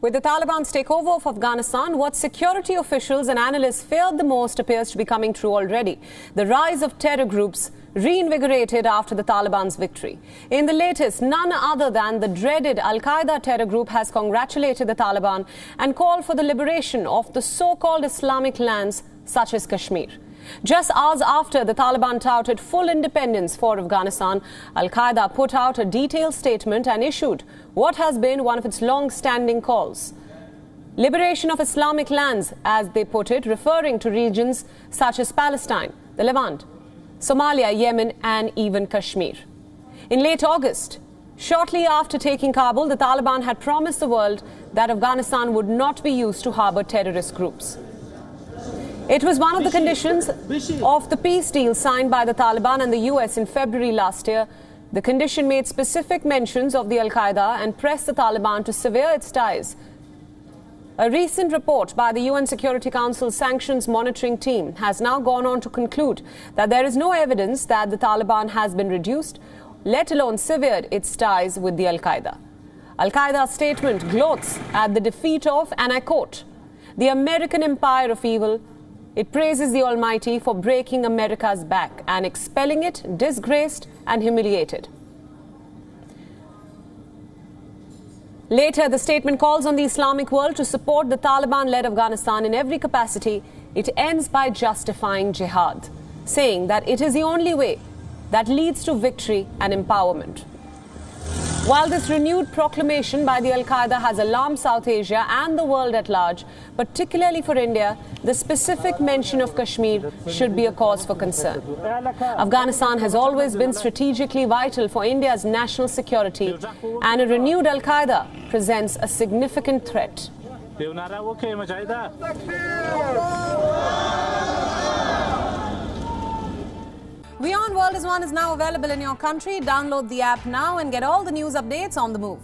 With the Taliban's takeover of Afghanistan, what security officials and analysts feared the most appears to be coming true already. The rise of terror groups reinvigorated after the Taliban's victory. In the latest, none other than the dreaded Al-Qaeda terror group has congratulated the Taliban and called for the liberation of the so-called Islamic lands such as Kashmir. Just hours after the Taliban touted full independence for Afghanistan, Al-Qaeda put out a detailed statement and issued what has been one of its long-standing calls. Liberation of Islamic lands, as they put it, referring to regions such as Palestine, the Levant, Somalia, Yemen and even Kashmir. In late August, shortly after taking Kabul, the Taliban had promised the world that Afghanistan would not be used to harbour terrorist groups. It was one of the conditions of the peace deal signed by the Taliban and the US in February last year. The condition made specific mentions of the Al-Qaeda and pressed the Taliban to sever its ties. A recent report by the UN Security Council Sanctions Monitoring Team has now gone on to conclude that there is no evidence that the Taliban has been reduced, let alone severed its ties with the Al-Qaeda. Al-Qaeda's statement gloats at the defeat of, and I quote, the American empire of evil. It praises the Almighty for breaking America's back and expelling it disgraced and humiliated. Later, the statement calls on the Islamic world to support the Taliban-led Afghanistan in every capacity. It ends by justifying jihad, saying that it is the only way that leads to victory and empowerment. While this renewed proclamation by the Al-Qaeda has alarmed South Asia and the world at large, particularly for India, the specific mention of Kashmir should be a cause for concern. Afghanistan has always been strategically vital for India's national security, and a renewed Al-Qaeda presents a significant threat. WION World is now available in your country. Download the app now and get all the news updates on the move.